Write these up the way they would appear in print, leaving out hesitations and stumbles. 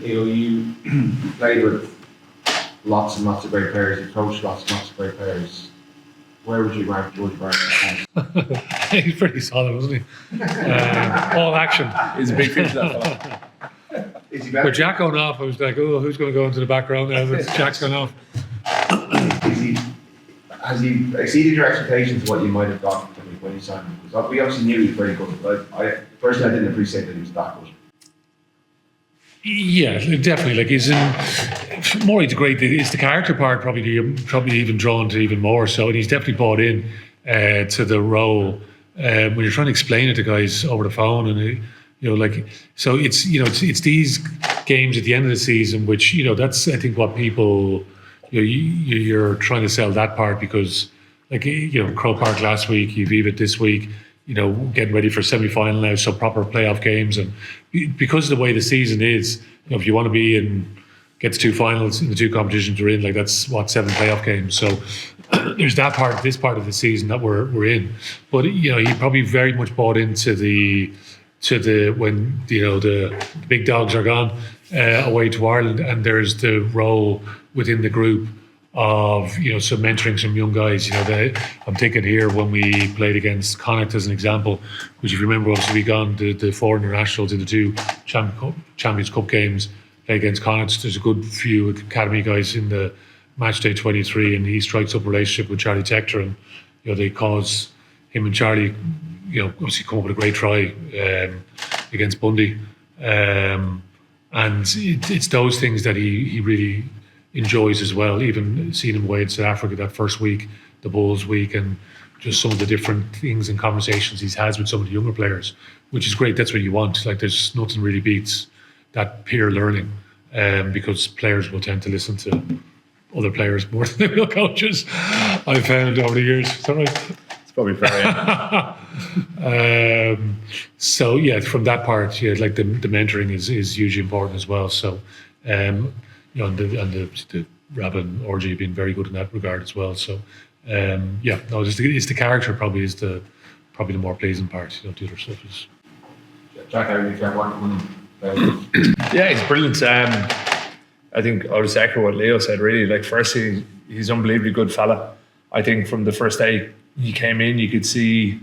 You played with lots and lots of great players. You coached lots and lots of great players. Where would you rank Jordie Barrett? He's pretty solid, wasn't he? All action. He's a big fish, that fella. Is he better? With Jack going off, I was like, oh, who's going to go into the background now that Jack's gone off? Has he exceeded your expectations of what you might have got from him when you signed him? Because we obviously knew he was very good, but personally I didn't appreciate that he was that good. Yeah, definitely. Like he's in more. He's great. It's the character part probably even drawn to even more so, and he's definitely bought in to the role. When you're trying to explain it to guys over the phone, and so it's these games at the end of the season, which that's I think what people you're trying to sell that part because Croke Park last week, you've Viva this week. Getting ready for semi-final now, so proper playoff games, and because of the way the season is, if you want to be in, get to two finals in the two competitions we're in, like that's 7 playoff games. So there's that part, this part of the season that we're in. But he probably very much bought into the when the big dogs are gone away to Ireland, and there's the role within the group of some mentoring some young guys. I'm thinking here when we played against Connacht as an example, which if you remember, obviously we gone the 4 internationals in the 2 Champions Cup games against Connacht. There's a good few academy guys in the match day 23, and he strikes up a relationship with Charlie Tector, and they cause him and Charlie obviously come up with a great try against Bundy, and it's those things that he really enjoys as well. Even seeing him away in South Africa that first week, the Bulls week, and just some of the different things and conversations he's had with some of the younger players, which is great. That's what you want. Like there's nothing really beats that peer learning, because players will tend to listen to other players more than they will coaches. I've found over the years. Is that right? It's probably fair. Yeah. So yeah, from that part, like the mentoring is hugely important as well. So. And the Rab and Orgy have been very good in that regard as well. So, it's the character probably is the more pleasing part. The other stuff is. Jack, how do you care what? Yeah, he's brilliant. I think I'll just echo what Leo said. Really, like firstly, he's an unbelievably good fella. I think from the first day he came in, you could see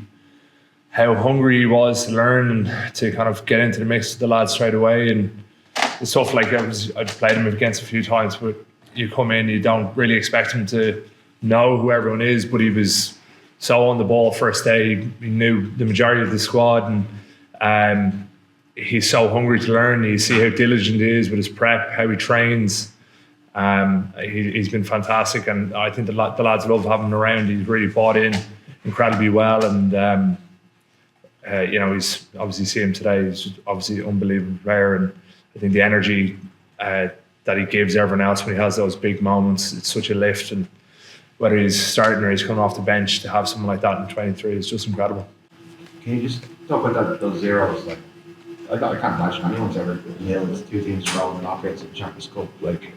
how hungry he was to learn and to kind of get into the mix with the lads straight away. And stuff like I'd played him against a few times, but you come in, you don't really expect him to know who everyone is, but he was so on the ball first day. He knew the majority of the squad, and he's so hungry to learn. You see how diligent he is with his prep, how he trains. He's been fantastic, and I think the lads love having him around. He's really bought in incredibly well, and he's obviously see him today. He's obviously an unbelievable player, and I think the energy that he gives everyone else when he has those big moments, it's such a lift. And whether he's starting or he's coming off the bench, to have someone like that in 23 is just incredible. Can you just talk about those zeros? Like, I can't imagine anyone's ever nailed 2 teams in a row in knockouts of the Champions Cup. Like,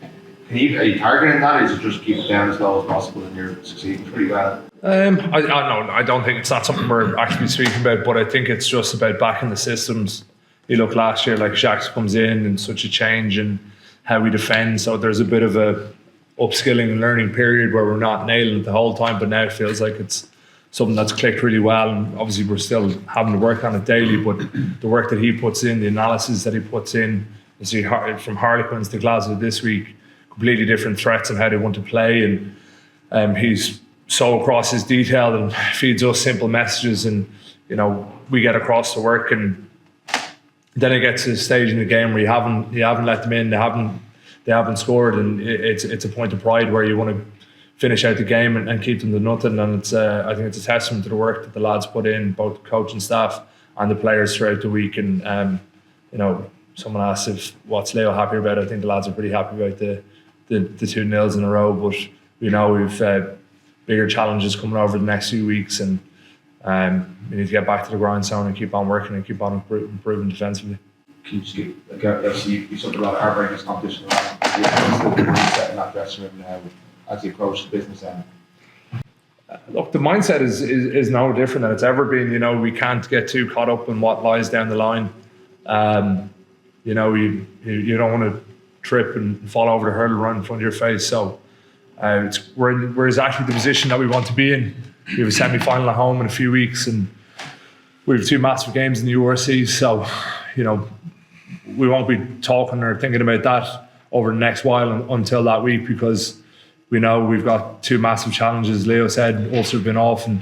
are you targeting that, or is it just keep it down as low as possible and you're succeeding pretty well? I don't think it's not something we're actually speaking about, but I think it's just about backing the systems. You look last year, like Jacques comes in and such a change in how we defend. So there's a bit of a upskilling and learning period where we're not nailing it the whole time, but now it feels like it's something that's clicked really well. And obviously we're still having to work on it daily, but the work that he puts in, the analysis that he puts in, you see from Harlequins to Glasgow this week, completely different threats and how they want to play. And he's so across his detail and feeds us simple messages, and we get across the work, and then it gets to the stage in the game where you haven't let them in, they haven't scored, and it's a point of pride where you want to finish out the game and keep them to nothing. And it's I think it's a testament to the work that the lads put in, both the coach and staff and the players throughout the week. And someone asked what's Leo happy about. I think the lads are pretty happy about the 2-0s in a row, but we've bigger challenges coming over the next few weeks, and we need to get back to the grindstone and keep on working and keep on improving defensively. Can you just give, obviously you suffered a lot of heartbreak in this competition, the mindset in that dressing room now as you approach the business end? Look, the mindset is no different than it's ever been. We can't get too caught up in what lies down the line. You don't want to trip and fall over the hurdle right in front of your face. So we're exactly the position that we want to be in. We have a semi-final at home in a few weeks, and we have 2 massive games in the URC. So, we won't be talking or thinking about that over the next while until that week, because we know we've got 2 massive challenges. Leo said Ulster have been off, and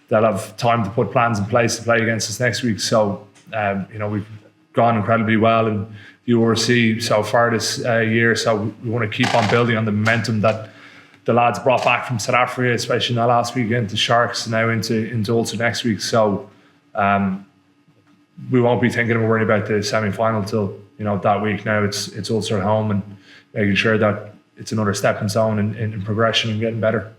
they'll have time to put plans in place to play against us next week. So, we've gone incredibly well in the URC so far this year. So we want to keep on building on the momentum that the lads brought back from South Africa, especially in that last week into Sharks, now into Ulster next week. So we won't be thinking or worrying about the semi-final till that week. Now it's Ulster at home, and making sure that it's another stepping stone in progression and getting better.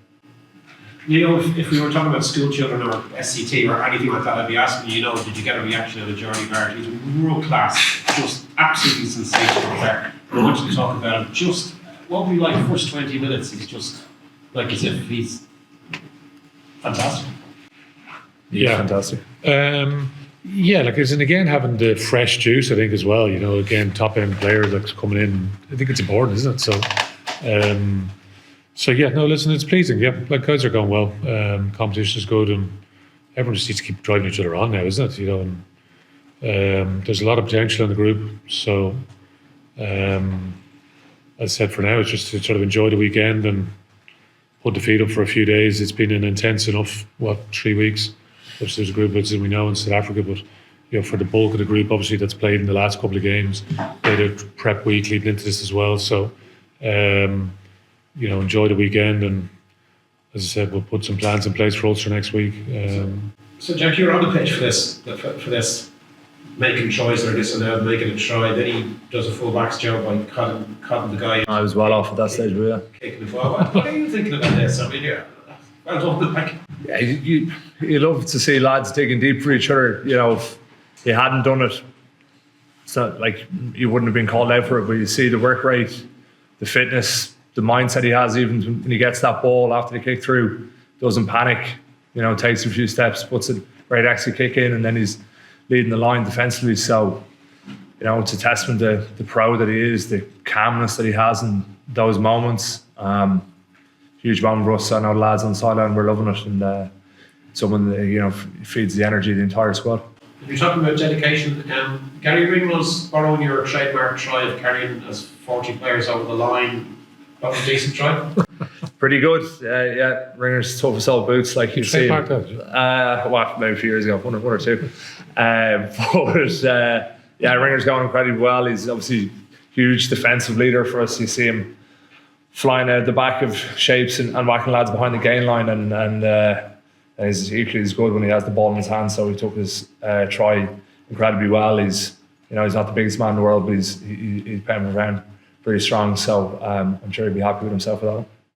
If we were talking about school children or SCT or anything like that, I'd be asking did you get a reaction out of Jordie Barrett? He's world class, just absolutely sensational player. I want you to talk about him. Just what would be like the first 20 minutes? He's just like as if he's fantastic. Yeah, Fantastic. And again, having the fresh juice, I think, as well. Again, top end player that's coming in. I think it's important, isn't it? Listen, it's pleasing. Yeah, guys are going well. Competition is good, and everyone just needs to keep driving each other on now, isn't it? There's a lot of potential in the group. So, as I said, for now, it's just to sort of enjoy the weekend and put the feet up for a few days. It's been an intense enough 3 weeks. Which there's a group, as we know, in South Africa, but for the bulk of the group, obviously, that's played in the last couple of games, they did a prep week leading into this as well. So, enjoy the weekend, and as I said, we'll put some plans in place for Ulster next week. So Jack, you're on the pitch for this making choice or disallowed, making a try. Then he does a full-back's job by cutting the guy. I was well off at that stage, but yeah. Kicking the ball. What are you thinking about this? I mean, well done. Yeah, you love to see lads digging deep for each other. If he hadn't done it, it's not like he wouldn't have been called out for it. But you see the work rate, the fitness, the mindset he has, even when he gets that ball after the kick through, doesn't panic. Takes a few steps, puts it right exit kick in, and then he's leading the line defensively. So, it's a testament to the pro that he is, the calmness that he has in those moments. Huge moment for us. I know the lads on the sideline, we're loving it, and someone that feeds the energy of the entire squad. If you're talking about dedication, Gary Ringwell's borrowing your trademark try of carrying as 40 players over the line. That was a decent try. Pretty good. Ringer's tough as all boots, like you see. Trademark that? Maybe a few years ago, one or two. Ringer's going incredibly well. He's obviously a huge defensive leader for us. You see him flying out the back of shapes and whacking lads behind the gain line, and he's equally as good when he has the ball in his hand. So he took his try incredibly well. He's not the biggest man in the world, but he's pounding around pretty strong. So I'm sure he'll be happy with himself with that one.